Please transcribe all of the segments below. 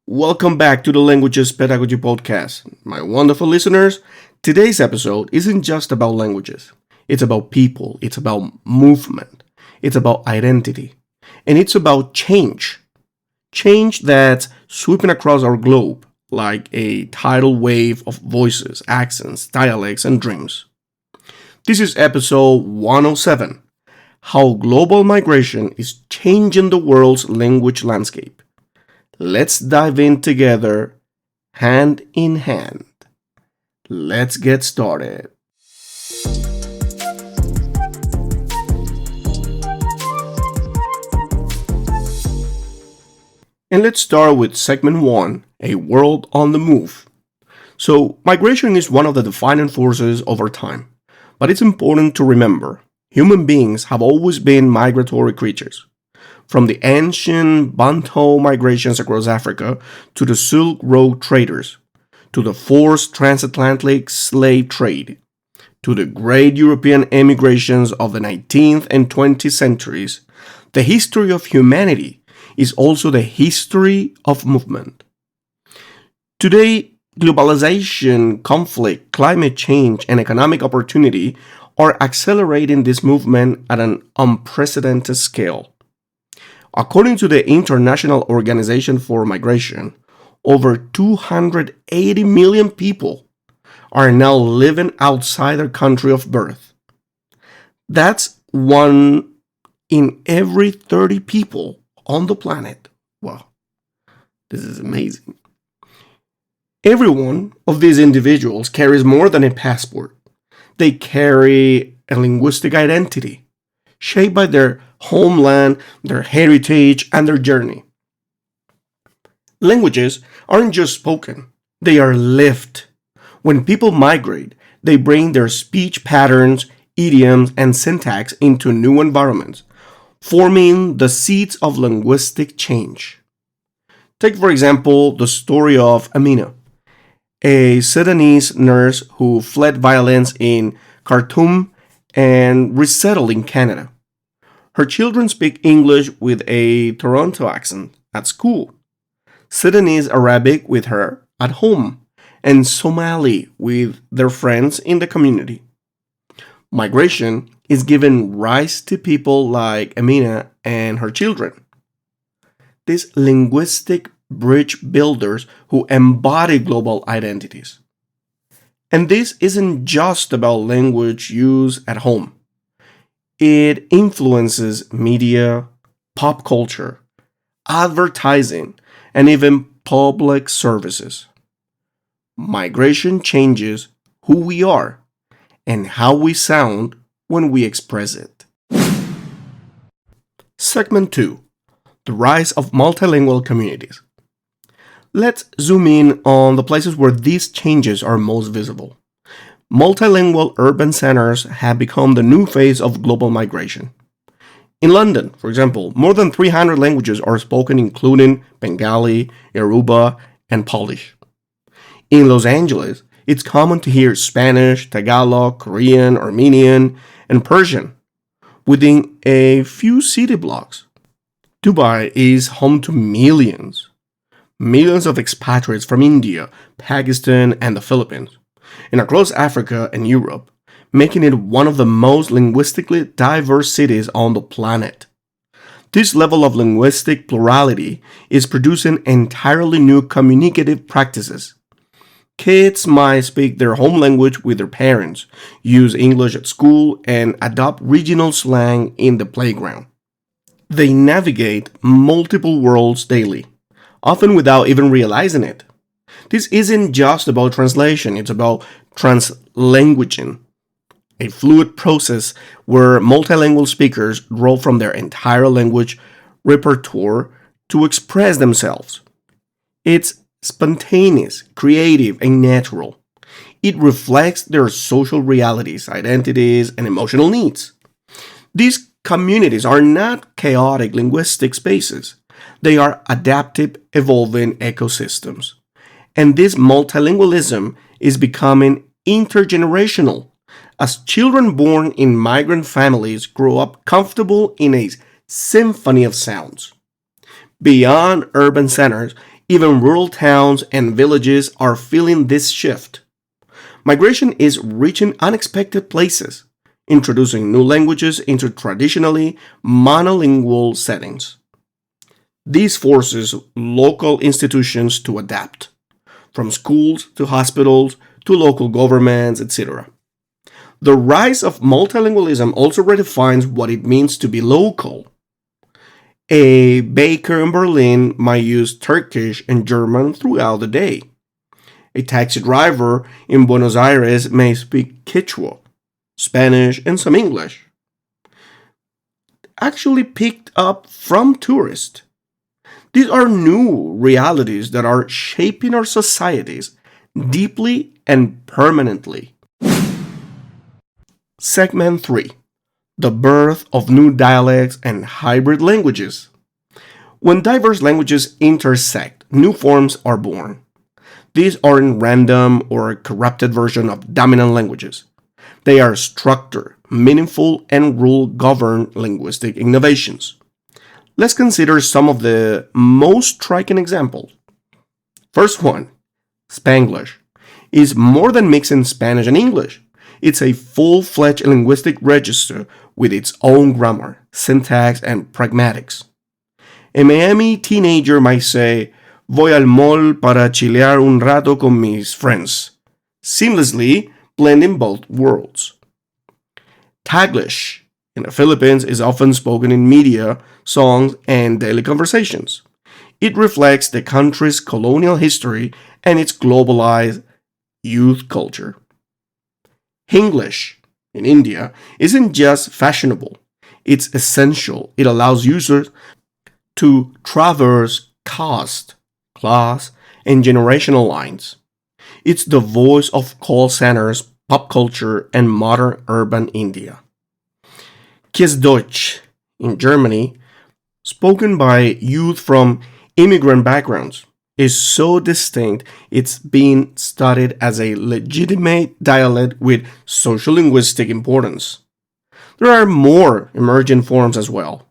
Welcome back to the Languages Pedagogy podcast. My wonderful listeners, today's episode isn't just about languages. It's about people, it's about movement, it's about identity, and it's about change. Change that's sweeping across our globe like a tidal wave of voices, accents, dialects, and dreams. This is episode 107, How Global Migration is Changing the World's Language Landscape. Let's dive in together, hand in hand. Let's get started. And let's start with segment 1, A World on the Move. So, migration is one of the defining forces of our time. But it's important to remember, human beings have always been migratory creatures. From the ancient Bantu migrations across Africa to the Silk Road traders, to the forced transatlantic slave trade, to the great European emigrations of the 19th and 20th centuries, the history of humanity is also the history of movement. Today, globalization, conflict, climate change, and economic opportunity are accelerating this movement at an unprecedented scale. According to the International Organization for Migration, over 280 million people are now living outside their country of birth. That's 1 in every 30 people on the planet. Wow, this is amazing. Every one of these individuals carries more than a passport. They carry a linguistic identity, shaped by their homeland, their heritage, and their journey. Languages aren't just spoken, they are lived. When people migrate, they bring their speech patterns, idioms, and syntax into new environments, forming the seeds of linguistic change. Take, for example, the story of Amina, a Sudanese nurse who fled violence in Khartoum and resettled in Canada. Her children speak English with a Toronto accent at school, Sudanese Arabic with her at home, and Somali with their friends in the community. Migration is giving rise to people like Amina and her children. These linguistic bridge builders who embody global identities. And this isn't just about language use at home. It influences media, pop culture, advertising, and even public services. Migration changes who we are and how we sound when we express it. Segment 2. The Rise of Multilingual Communities. Let's zoom in on the places where these changes are most visible. Multilingual urban centers have become the new face of global migration. In London, for example, more than 300 languages are spoken, including Bengali, Yoruba, and Polish. In Los Angeles, it's common to hear Spanish, Tagalog, Korean, Armenian, and Persian within a few city blocks. Dubai is home to millions of expatriates from India, Pakistan, and the Philippines, and across Africa and Europe, making it one of the most linguistically diverse cities on the planet. This level of linguistic plurality is producing entirely new communicative practices. Kids might speak their home language with their parents, use English at school, and adopt regional slang in the playground. They navigate multiple worlds daily, often without even realizing it. This isn't just about translation, it's about translanguaging, a fluid process where multilingual speakers draw from their entire language repertoire to express themselves. It's spontaneous, creative, and natural. It reflects their social realities, identities, and emotional needs. These communities are not chaotic linguistic spaces. They are adaptive, evolving ecosystems. And this multilingualism is becoming intergenerational as children born in migrant families grow up comfortable in a symphony of sounds. Beyond urban centers, Even rural towns and villages are feeling this shift. Migration is reaching unexpected places, introducing new languages into traditionally monolingual settings. This forces local institutions to adapt, from schools to hospitals to local governments, etc. The rise of multilingualism also redefines what it means to be local. A baker in Berlin might use Turkish and German throughout the day. A taxi driver in Buenos Aires may speak Quechua, Spanish, and some English. Actually picked up from tourists. These are new realities that are shaping our societies deeply and permanently. Segment 3: The birth of new dialects and hybrid languages. When diverse languages intersect, new forms are born. These aren't random or corrupted versions of dominant languages. They are structured, meaningful, and rule-governed linguistic innovations. Let's consider some of the most striking examples. First one, Spanglish, is more than mixing Spanish and English. It's a full-fledged linguistic register with its own grammar, syntax, and pragmatics. A Miami teenager might say, "Voy al mall para chilear un rato con mis friends," seamlessly blending both worlds. Taglish in the Philippines is often spoken in media, songs, and daily conversations. It reflects the country's colonial history and its globalized youth culture. Hinglish in India isn't just fashionable, it's essential. It allows users to traverse caste, class, and generational lines. It's the voice of call centers, pop culture, and modern urban India. Kiezdeutsch in Germany, spoken by youth from immigrant backgrounds, is so distinct it's being studied as a legitimate dialect with sociolinguistic importance. There are more emerging forms as well.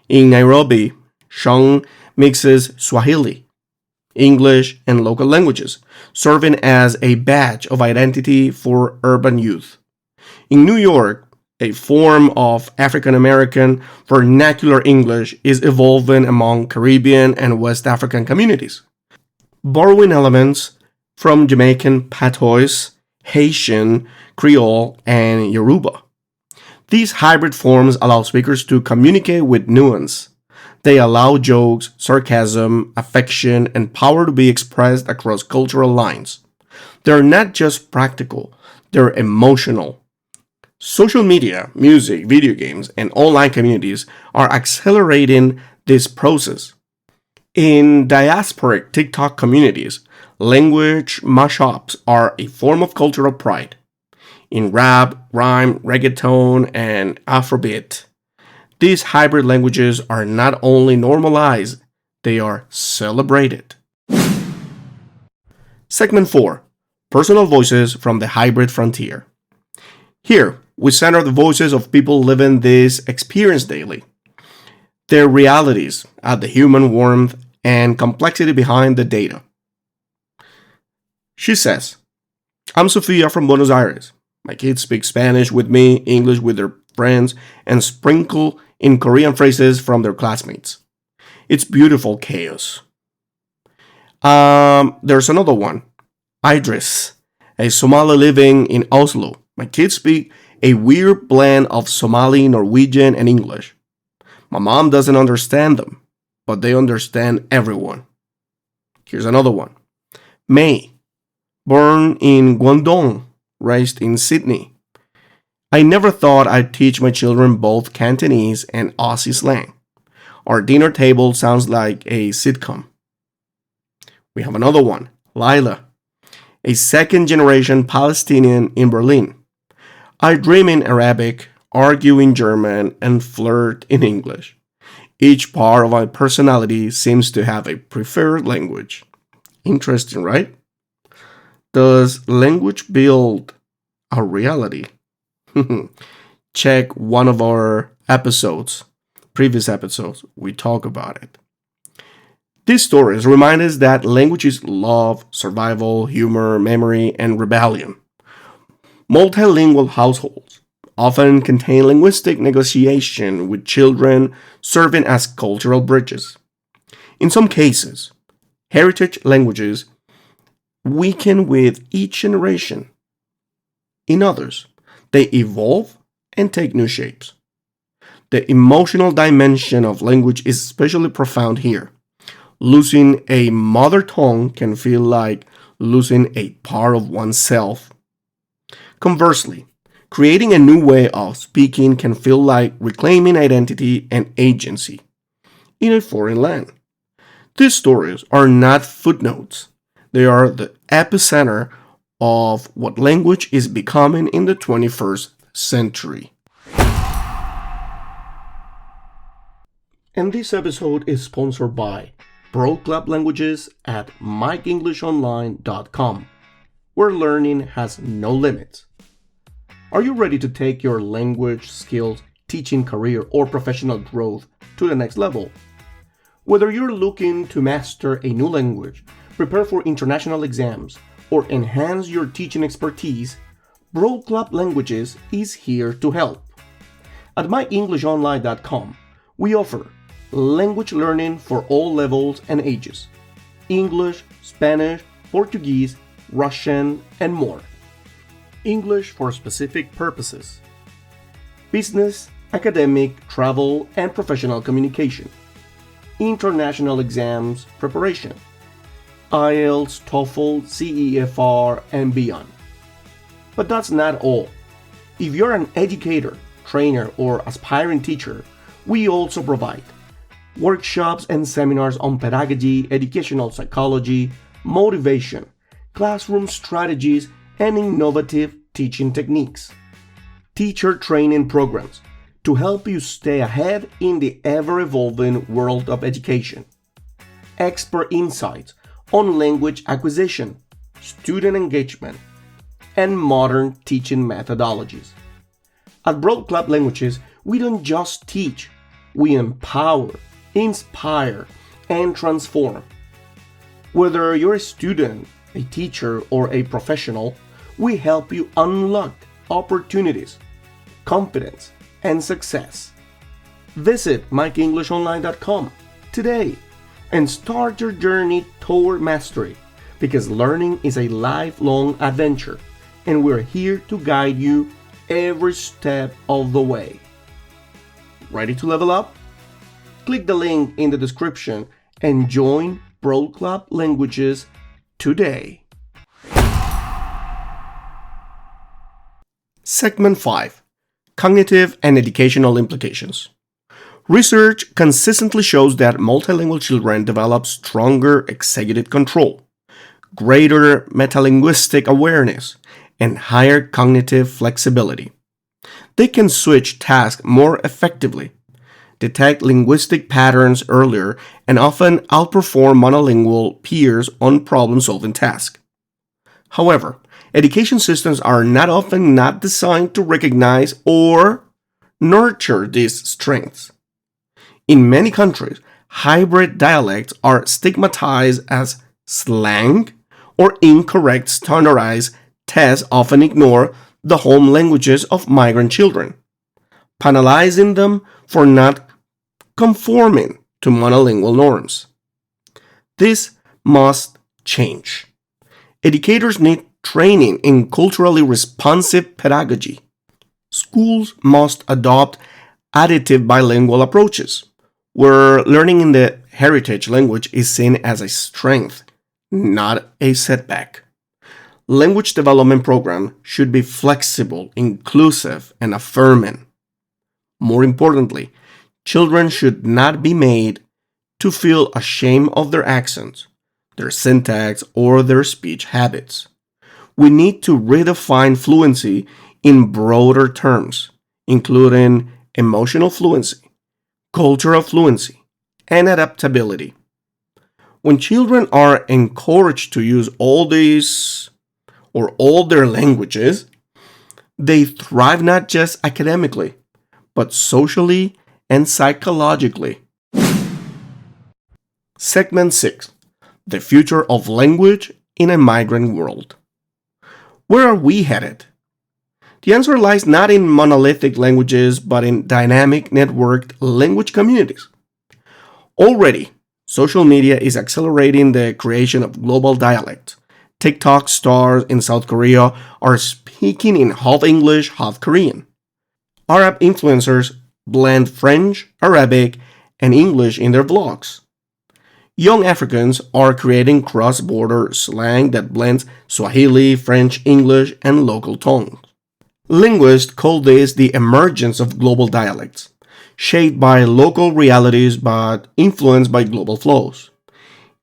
In Nairobi, Shang mixes Swahili, English, and local languages, serving as a badge of identity for urban youth. In New York, a form of African American vernacular English is evolving among Caribbean and West African communities, borrowing elements from Jamaican patois, Haitian, Creole, and Yoruba. These hybrid forms allow speakers to communicate with nuance. They allow jokes, sarcasm, affection, and power to be expressed across cultural lines. They're not just practical, they're emotional. Social media, music, video games, and online communities are accelerating this process. In diasporic TikTok communities, language mashups are a form of cultural pride. In rap, rhyme, reggaeton, and Afrobeat, these hybrid languages are not only normalized, they are celebrated. Segment 4: Personal Voices from the Hybrid Frontier. Here, we center the voices of people living this experience daily. Their realities add the human warmth and complexity behind the data. She says, "I'm Sofia from Buenos Aires. My kids speak Spanish with me, English with their friends, and sprinkle in Korean phrases from their classmates. It's beautiful chaos." There's another one. Idris, a Somali living in Oslo. "My kids speak a weird blend of Somali, Norwegian, and English. My mom doesn't understand them, but they understand everyone." Here's another one. May, born in Guangdong, raised in Sydney. "I never thought I'd teach my children both Cantonese and Aussie slang. Our dinner table sounds like a sitcom." We have another one. Lila, a second-generation Palestinian in Berlin. "I dream in Arabic, argue in German, and flirt in English. Each part of my personality seems to have a preferred language." Interesting, right? Does language build our reality? Check one of our previous episodes. We talk about it. These stories remind us that language is love, survival, humor, memory, and rebellion. Multilingual households often contain linguistic negotiation with children serving as cultural bridges. In some cases, heritage languages weaken with each generation. In others, they evolve and take new shapes. The emotional dimension of language is especially profound here. Losing a mother tongue can feel like losing a part of oneself. Conversely, creating a new way of speaking can feel like reclaiming identity and agency in a foreign land. These stories are not footnotes, they are the epicenter of what language is becoming in the 21st century. And this episode is sponsored by Broad Club Languages at MikeEnglishOnline.com, where learning has no limits. Are you ready to take your language skills, teaching career, or professional growth to the next level? Whether you're looking to master a new language, prepare for international exams, or enhance your teaching expertise, Broad Club Languages is here to help. At MikeEnglishOnline.com, we offer language learning for all levels and ages: English, Spanish, Portuguese, Russian, and more. English for specific purposes: business, academic, travel, and professional communication. International exams preparation: IELTS, TOEFL, CEFR, and beyond. But that's not all. If you're an educator, trainer, or aspiring teacher, we also provide workshops and seminars on pedagogy, educational psychology, motivation, classroom strategies, and innovative teaching techniques. Teacher training programs to help you stay ahead in the ever-evolving world of education. Expert insights on language acquisition, student engagement, and modern teaching methodologies. At Broad Club Languages, we don't just teach, we empower, inspire, and transform. Whether you're a student, a teacher, or a professional, we help you unlock opportunities, confidence, and success. Visit MikeEnglishOnline.com today and start your journey toward mastery, because learning is a lifelong adventure, and we're here to guide you every step of the way. Ready to level up? Click the link in the description and join Broad Club Languages today. Segment 5: Cognitive and Educational Implications. Research consistently shows that multilingual children develop stronger executive control, greater metalinguistic awareness, and higher cognitive flexibility. They can switch tasks more effectively, detect linguistic patterns earlier, and often outperform monolingual peers on problem-solving tasks. However, education systems are often not designed to recognize or nurture these strengths. In many countries, hybrid dialects are stigmatized as slang, or incorrect standardized tests often ignore the home languages of migrant children, penalizing them for not conforming to monolingual norms. This must change. Educators need training in culturally responsive pedagogy. Schools must adopt additive bilingual approaches, where learning in the heritage language is seen as a strength, not a setback. Language development programs should be flexible, inclusive, and affirming. More importantly, children should not be made to feel ashamed of their accents, their syntax, or their speech habits. We need to redefine fluency in broader terms, including emotional fluency, cultural fluency, and adaptability. When children are encouraged to use all their languages, they thrive not just academically, but socially and psychologically. Segment 6. The future of language in a migrant world. Where are we headed? The answer lies not in monolithic languages, but in dynamic, networked language communities. Already, social media is accelerating the creation of global dialects. TikTok stars in South Korea are speaking in half English, half Korean. Arab influencers blend French, Arabic, and English in their vlogs. Young Africans are creating cross-border slang that blends Swahili, French, English, and local tongues. Linguists call this the emergence of global dialects, shaped by local realities but influenced by global flows.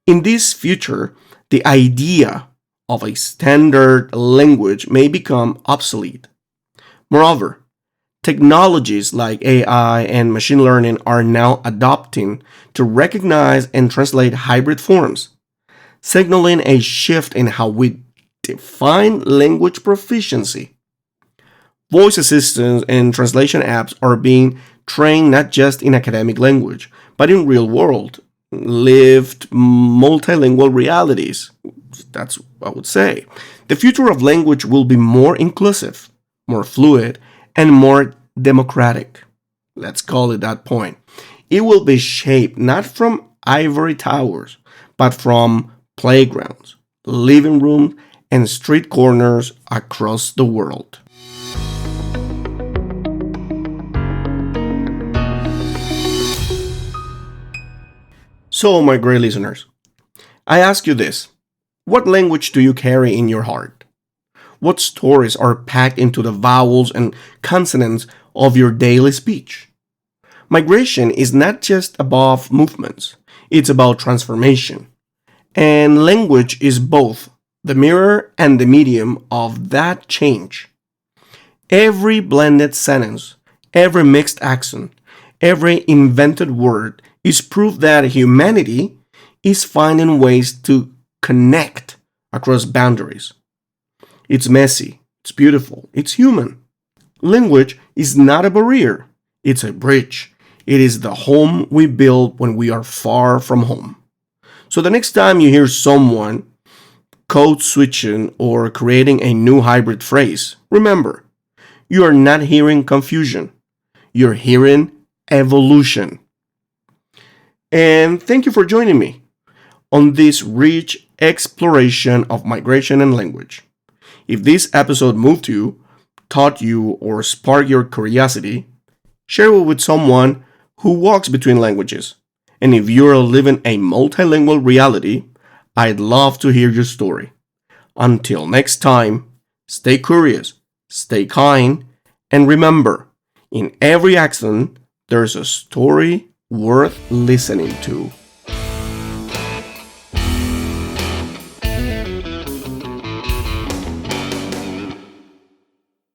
In this future, the idea of a standard language may become obsolete. Moreover, technologies like AI and machine learning are now adopting to recognize and translate hybrid forms, signaling a shift in how we define language proficiency. Voice assistants and translation apps are being trained not just in academic language, but in real world, lived multilingual realities. That's what I would say. The future of language will be more inclusive, more fluid, and more democratic. Let's call it that point. It will be shaped not from ivory towers, but from playgrounds, living rooms, and street corners across the world. So, my great listeners, I ask you this. What language do you carry in your heart? What stories are packed into the vowels and consonants of your daily speech? Migration is not just about movements, it's about transformation. And language is both the mirror and the medium of that change. Every blended sentence, every mixed accent, every invented word is proof that humanity is finding ways to connect across boundaries. It's messy, it's beautiful, it's human. Language is not a barrier, it's a bridge. It is the home we build when we are far from home. So the next time you hear someone code switching or creating a new hybrid phrase, remember, you are not hearing confusion, you're hearing evolution. And thank you for joining me on this rich exploration of migration and language. If this episode moved you, taught you, or sparked your curiosity, share it with someone who walks between languages. And if you're living a multilingual reality, I'd love to hear your story. Until next time, stay curious, stay kind, and remember, in every accent, there's a story worth listening to.